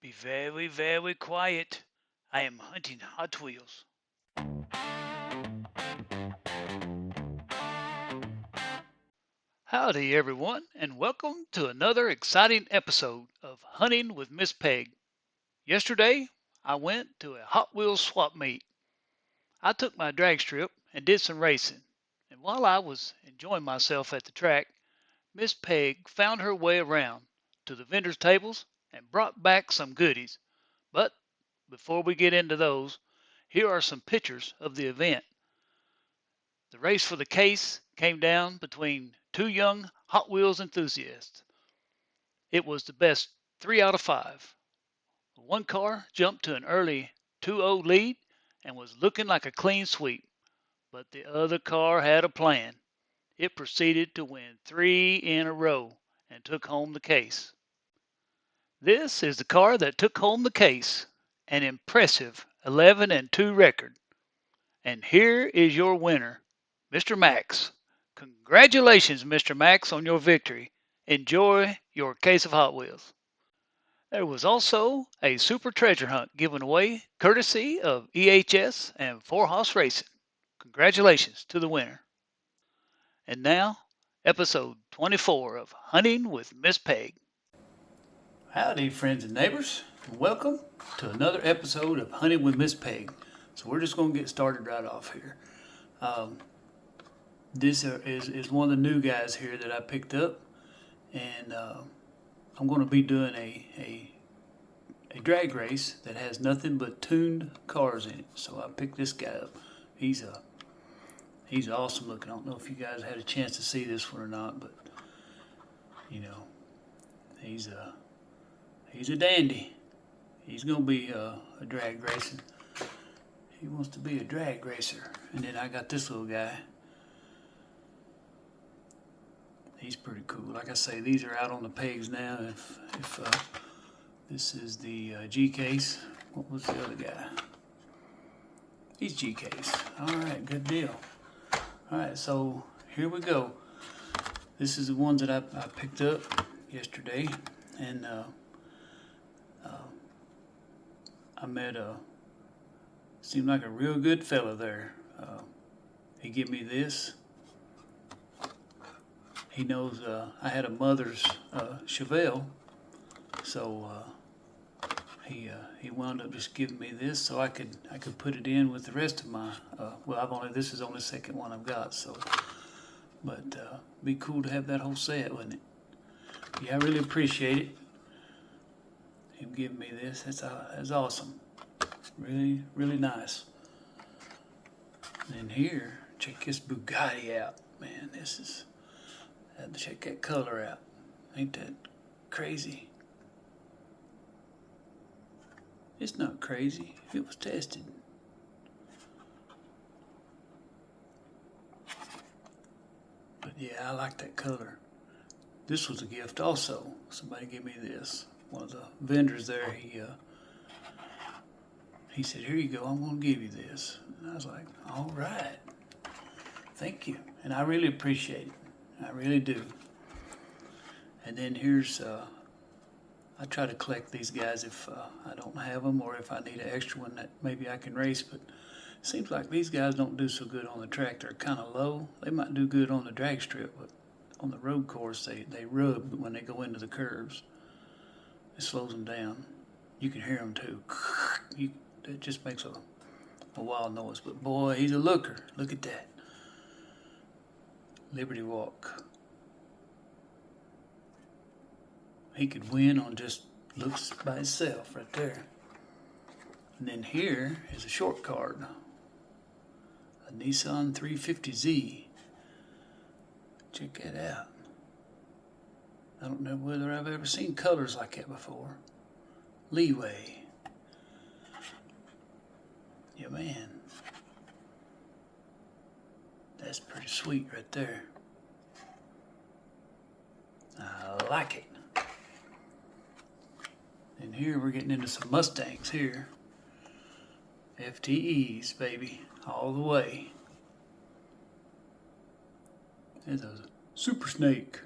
Be very, very quiet. I am hunting Hot Wheels. Howdy, everyone, and welcome to another exciting episode of Hunting with Miss Peg. Yesterday, I went to a Hot Wheels swap meet. I took my drag strip and did some racing. And while I was enjoying myself at the track, Miss Peg found her way around to the vendors' tables and brought back some goodies. But before we get into those, here are some pictures of the event. The race for the case came down between two young Hot Wheels enthusiasts. It was the best 3 out of 5. One car jumped to an early 2-0 lead and was looking like a clean sweep, but the other car had a plan. It proceeded to win 3 in a row and took home the case. This is the car that took home the case, an impressive 11-2 record. And here is your winner, Mr. Max. Congratulations, Mr. Max, on your victory. Enjoy your case of Hot Wheels. There was also a super treasure hunt given away courtesy of EHS and Four Hoss Racing. Congratulations to the winner. And now, episode 24 of Hunting with Miss Peg. Howdy, friends and neighbors. Welcome to another episode of Hunting with Miss Peg. So we're just going to get started right off here. This is one of the new guys here that I picked up, and I'm going to be doing a drag race that has nothing but tuned cars in it. So I picked this guy up. He's awesome looking. I don't know if you guys had a chance to see this one or not, but you know, he's a dandy. He's gonna be a drag racing. He wants to be a drag racer. And then I got this little guy. He's pretty cool. Like I say, these are out on the pegs now. If this is the G case, what was the other guy? He's G case. All right, good deal. All right, so here we go. This is the ones that I picked up yesterday, and I met seemed like a real good fella there. He gave me this. He knows I had a mother's Chevelle, so he wound up just giving me this so I could put it in with the rest of my. This is only the second one I've got, so but be cool to have that whole set, wouldn't it? Yeah, I really appreciate it. Him giving me this. That's awesome. Really, really nice. And here, check this Bugatti out. Man, I had to check that color out. Ain't that crazy? It's not crazy. It was tested. But yeah, I like that color. This was a gift also. Somebody gave me this. One of the vendors there, he said, "Here you go, I'm going to give you this." And I was like, "All right. Thank you." And I really appreciate it. I really do. And then here's, I try to collect these guys if I don't have them or if I need an extra one that maybe I can race. But it seems like these guys don't do so good on the track. They're kind of low. They might do good on the drag strip, but on the road course, they rub when they go into the curves. It slows them down. You can hear them too. It just makes a wild noise. But boy, he's a looker. Look at that. Liberty Walk. He could win on just looks by himself right there. And then here is a short card. A Nissan 350Z. Check that out. I don't know whether I've ever seen colors like that before. Leeway. Yeah, man. That's pretty sweet right there. I like it. And here we're getting into some Mustangs here. FTEs, baby. All the way. There's a Super Snake.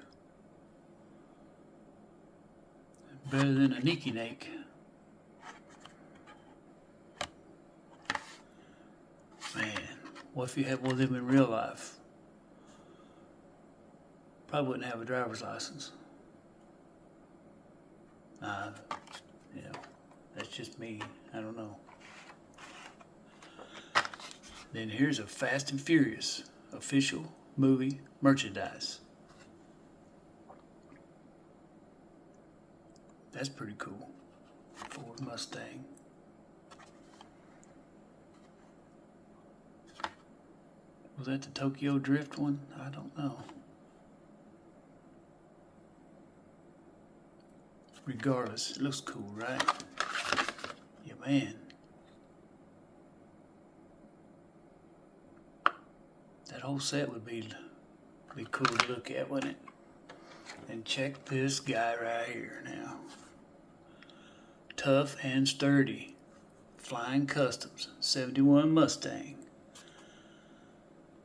Better than a Nikki Nake. What if you had one of them in real life? Probably wouldn't have a driver's license. You know, that's just me. I don't know. Then here's a Fast and Furious official movie merchandise. That's pretty cool. Ford Mustang. Was that the Tokyo Drift one? I don't know. Regardless, it looks cool, right? Yeah, man. That whole set would be cool to look at, wouldn't it? And check this guy right here now. Tough and Sturdy. Flying Customs. 71 Mustang.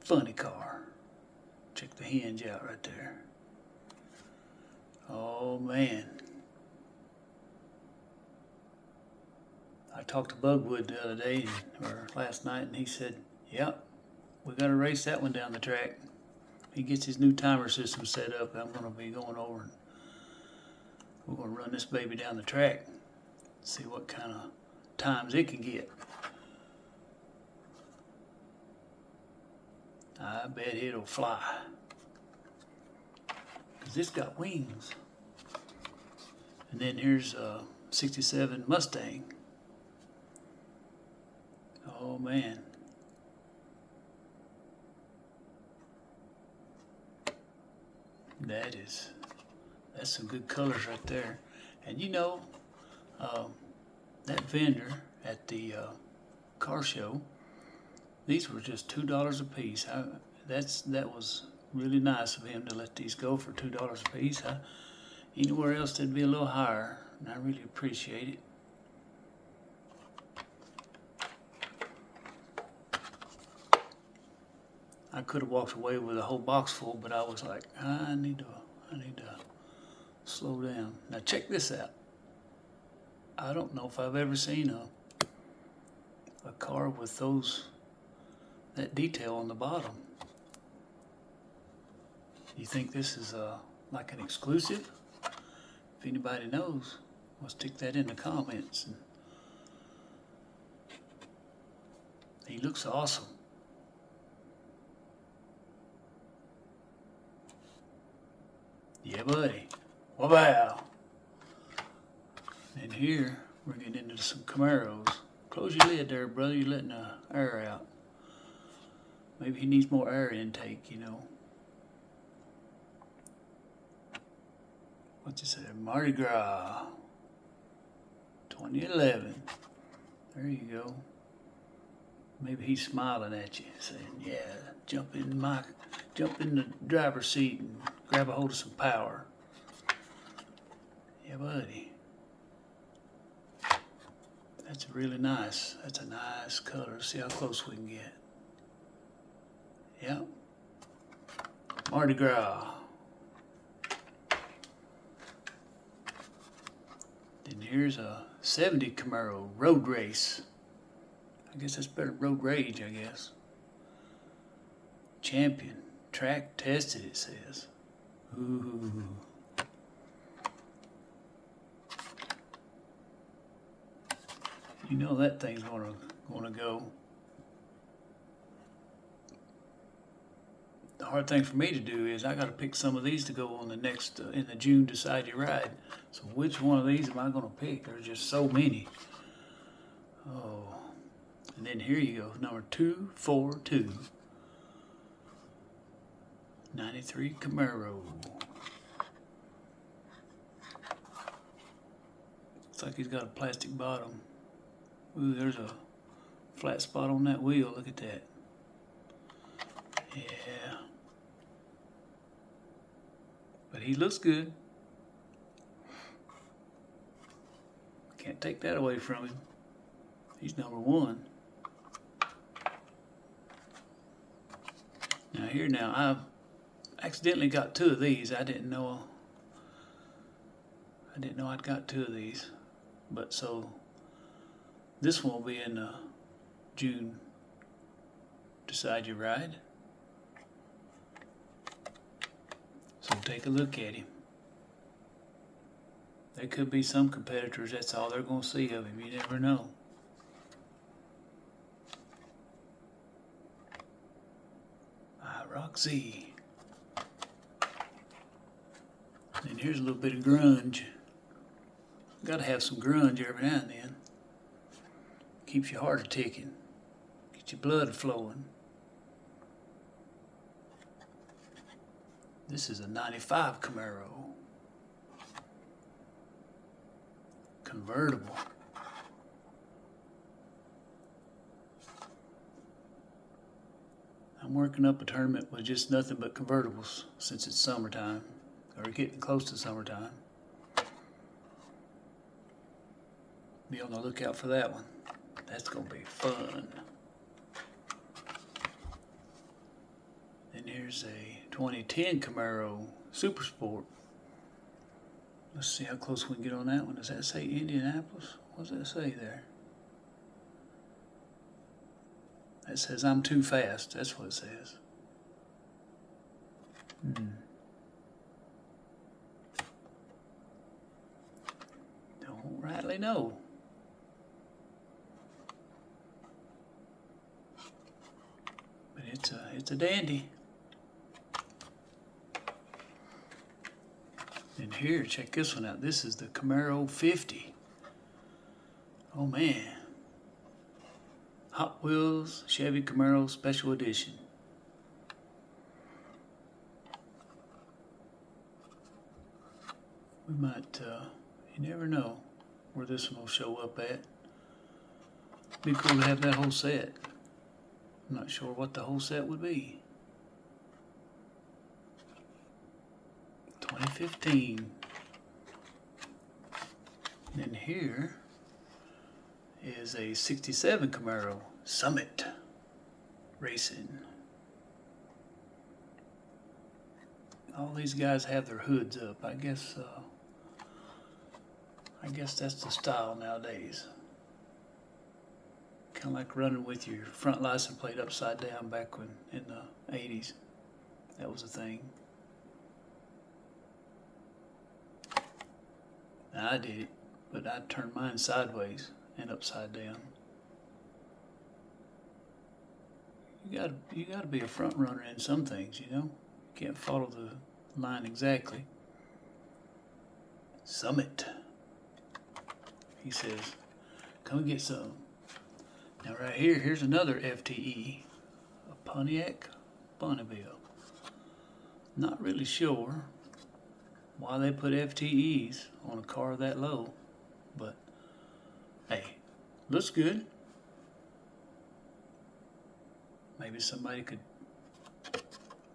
Funny car. Check the hinge out right there. Oh man. I talked to Bugwood the other day, or last night, and he said, yep, we got to race that one down the track. He gets his new timer system set up. I'm going to be going over and we're going to run this baby down the track. See what kind of times it can get. I bet it'll fly. Because it's got wings. And then here's a 67 Mustang. Oh man. That's some good colors right there. And you know, that vendor at the car show, these were just $2 a piece. That was really nice of him to let these go for $2 a piece. Anywhere else they'd be a little higher, and I really appreciate it. I could have walked away with a whole box full, but I was like, I need to slow down. Now check this out. I don't know if I've ever seen a car with that detail on the bottom. You think this is like an exclusive? If anybody knows, well, stick that in the comments. And he looks awesome. Yeah, buddy. Wow. And here, we're getting into some Camaros. Close your lid there, brother. You're letting the air out. Maybe he needs more air intake, you know. What's it say? Mardi Gras. 2011. There you go. Maybe he's smiling at you, saying, yeah, jump in the driver's seat and grab a hold of some power. Yeah, buddy. That's really nice. That's a nice color. See how close we can get. Yep. Mardi Gras. Then here's a 70 Camaro road race. I guess that's better road rage, I guess. Champion. Track tested, it says. Ooh. You know that thing's gonna go. The hard thing for me to do is I got to pick some of these to go on the next in the June Decide Your Ride. So which one of these am I gonna pick? There's just so many. Oh, and then here you go, number 242, 93 Camaro. Looks like he's got a plastic bottom. Ooh, there's a flat spot on that wheel. Look at that. Yeah. But he looks good. Can't take that away from him. He's number one. Now I've accidentally got two of these. I didn't know I'd got two of these. But so this one will be in the June decide your ride. So take a look at him. There could be some competitors that's all they're going to see of him. You never know. Roxy. And here's a little bit of grunge. Got to have some grunge every now and then. Keeps your heart a ticking. Gets your blood a flowing. This is a 95 Camaro. Convertible. I'm working up a tournament with just nothing but convertibles since it's summertime, or getting close to summertime. Be on the lookout for that one. That's going to be fun. Then here's a 2010 Camaro Super Sport. Let's see how close we can get on that one. Does that say Indianapolis? What does that say there? That says I'm too fast. That's what it says. Don't rightly know. But it's a dandy. And here, check this one out. This is the Camaro 50. Oh man. Hot Wheels Chevy Camaro Special Edition. We might, you never know where this one will show up at. Be cool to have that whole set. I'm not sure what the whole set would be. 2015. And here is a 67 Camaro Summit Racing. All these guys have their hoods up. I guess that's the style nowadays. Kind of like running with your front license plate upside down back when in the 80s. That was a thing. Now, I did it, but I turned mine sideways and upside down. You gotta be a front runner in some things, you know. You can't follow the line exactly. Summit. He says, come and get some. Now right here, here's another FTE, a Pontiac Bonneville. Not really sure why they put FTEs on a car that low, but hey, looks good. Maybe somebody could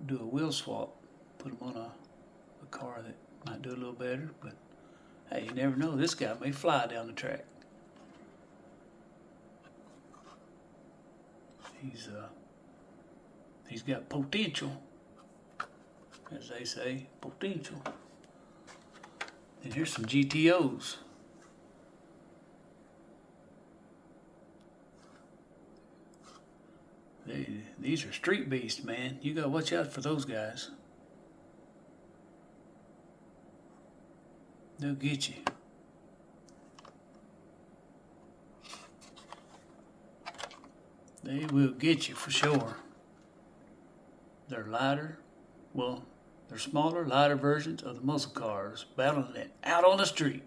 do a wheel swap, put them on a car that might do a little better, but hey, you never know, this guy may fly down the track. He's got potential, as they say, potential. And here's some GTOs. These are street beasts, man. You gotta watch out for those guys. They'll get you. They will get you for sure. They're lighter. Well, they're smaller, lighter versions of the muscle cars battling it out on the street.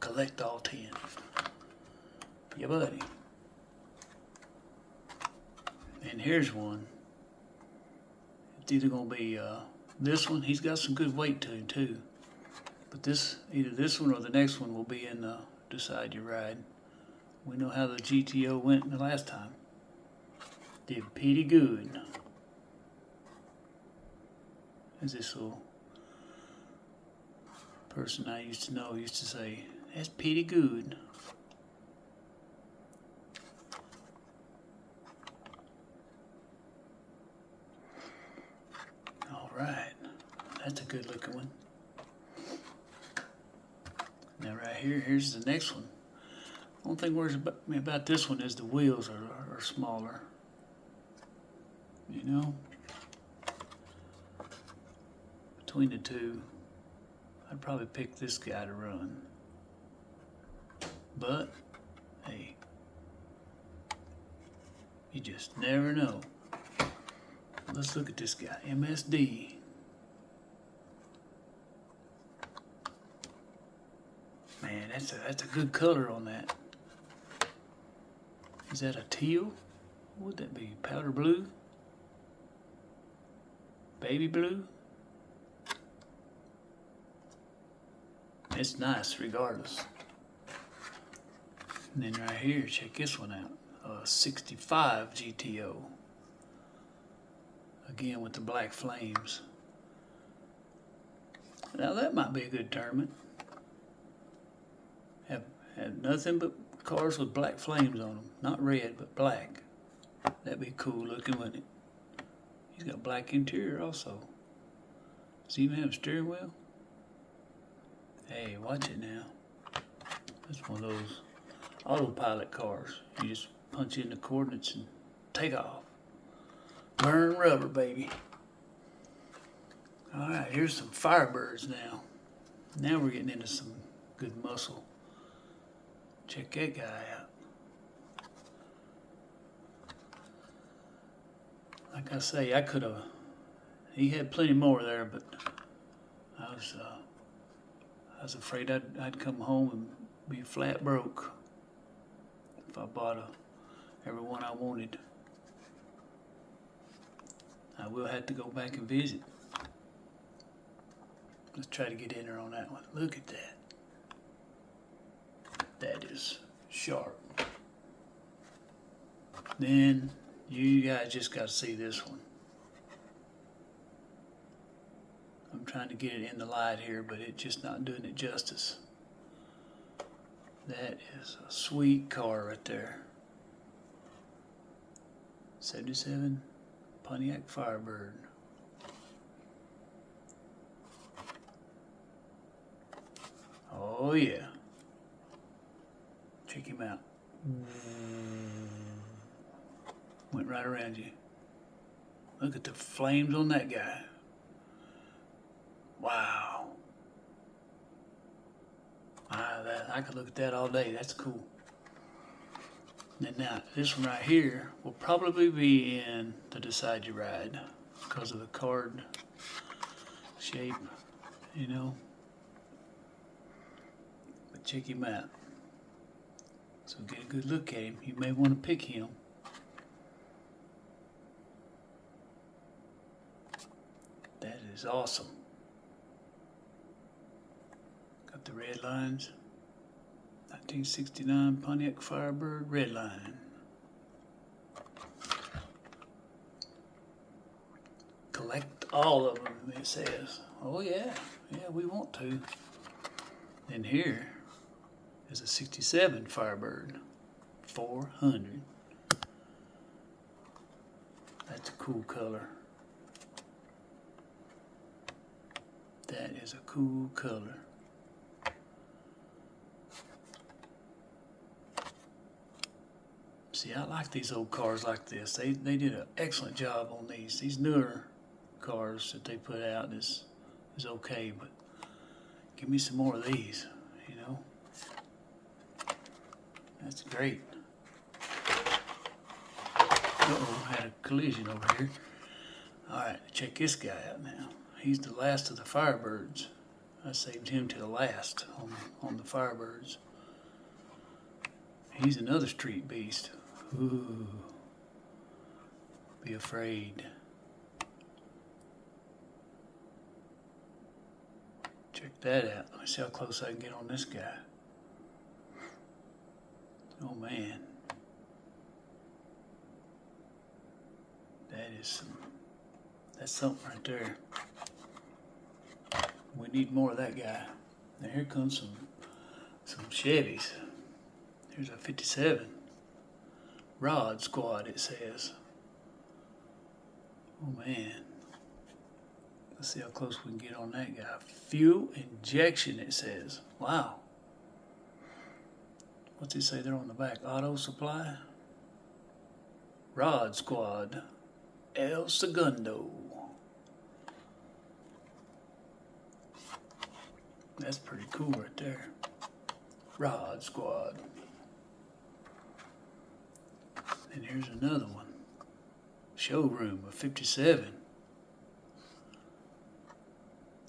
Collect all 10. Yeah, buddy. And here's one. It's either going to be this one. He's got some good weight to him, too. But either this one or the next one will be in Decide Your Ride. We know how the GTO went the last time. Did pretty good. As this little person I used to know used to say, that's pretty good. All right, that's a good looking one. Now right here, here's the next one. The only thing worries about me about this one is the wheels are smaller. You know, between the two, I'd probably pick this guy to run. But, hey, you just never know. Let's look at this guy, MSD. Man, that's a good color on that. Is that a teal? What would that be? Powder blue? Baby blue? It's nice regardless. And then right here, check this one out. 65 GTO. Again with the black flames. Now that might be a good tournament. Have nothing but cars with black flames on them. Not red, but black. That'd be cool looking, wouldn't it? He's got black interior also. Does he even have a steering wheel? Hey, watch it now. That's one of those autopilot cars. You just punch in the coordinates and take off. Burn rubber, baby. Alright, here's some Firebirds now. Now we're getting into some good muscle. Check that guy out. Like I say, I could have. He had plenty more there, but I was afraid I'd come home and be flat broke if I bought every one I wanted. I will have to go back and visit. Let's try to get in there on that one. Look at that. That is sharp. Then you guys just got to see this one. I'm trying to get it in the light here, but it's just not doing it justice. That is a sweet car right there. 77 Pontiac Firebird. Oh yeah. Check him out. Went right around you. Look at the flames on that guy. Wow. I could look at that all day. That's cool. And now, this one right here will probably be in the Decide You Ride because of the card shape, you know. But check him out. So get a good look at him. You may want to pick him. That is awesome. Got the red lines. 1969 Pontiac Firebird red line. Collect all of them, it says. Oh yeah, we want to. Then here is a 67 Firebird 400. That's a cool color. That is a cool color. See, I like these old cars like this. They did an excellent job on these. These newer cars that they put out is okay, but give me some more of these, you know. That's great. Uh-oh, had a collision over here. Alright, check this guy out now. He's the last of the Firebirds. I saved him to the last on the Firebirds. He's another street beast. Ooh. Be afraid. Check that out. Let me see how close I can get on this guy. Oh man. That's something right there. We need more of that guy. Now here comes some Chevys. Here's a 57. Rod Squad, it says. Oh man. Let's see how close we can get on that guy. Fuel injection, it says. Wow. What's it say there on the back? Auto supply? Rod Squad El Segundo. That's pretty cool right there. Rod Squad. And here's another one. Showroom of 57.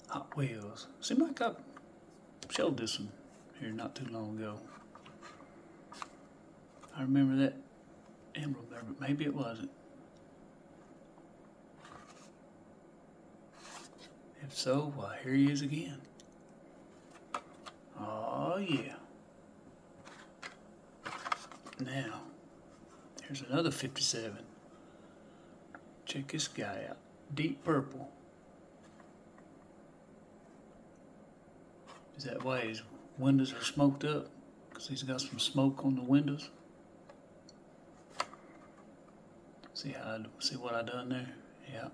Hot Wheels. Seemed like I showed this one here not too long ago. I remember that emblem there, but maybe it wasn't. If so, well, here he is again. Oh, yeah. Now, here's another 57. Check this guy out. Deep purple. Is that why his windows are smoked up? Because he's got some smoke on the windows. See what I done there? Yeah.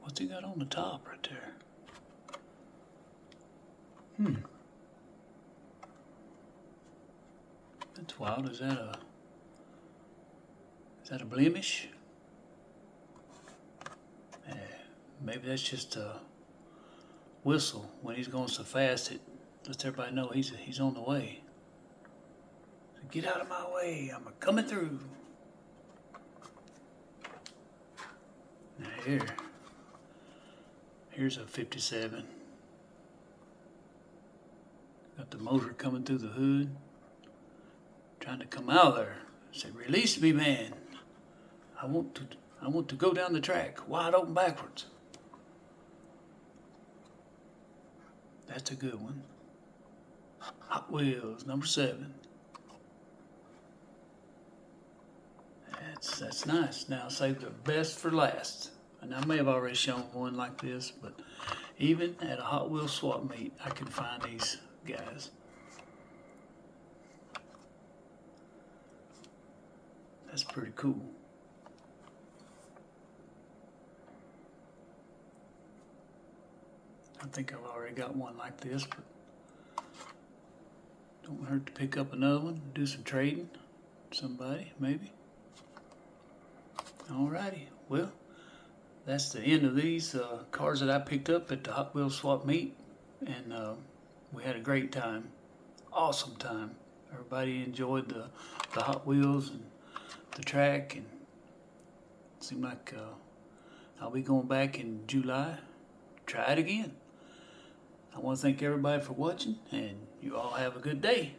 What's he got on the top right there? That's wild. Is that a blemish? Maybe that's just a whistle. When he's going so fast, it lets everybody know he's on the way. So get out of my way. I'm coming through. Now here's a 57. Got the motor coming through the hood. Trying to come out of there. Said, release me, man. I want to go down the track, wide open backwards. That's a good one. Hot Wheels, number 7. That's nice. Now save the best for last. And I may have already shown one like this, but even at a Hot Wheels swap meet, I can find these guys. That's pretty cool. I think I've already got one like this, but don't hurt to pick up another one, do some trading. Somebody, maybe. Alrighty, well, that's the end of these cars that I picked up at the Hot Wheels swap meet, and we had a great time, awesome time. Everybody enjoyed the Hot Wheels and the track, and it seemed like I'll be going back in July, try it again. I want to thank everybody for watching, and you all have a good day.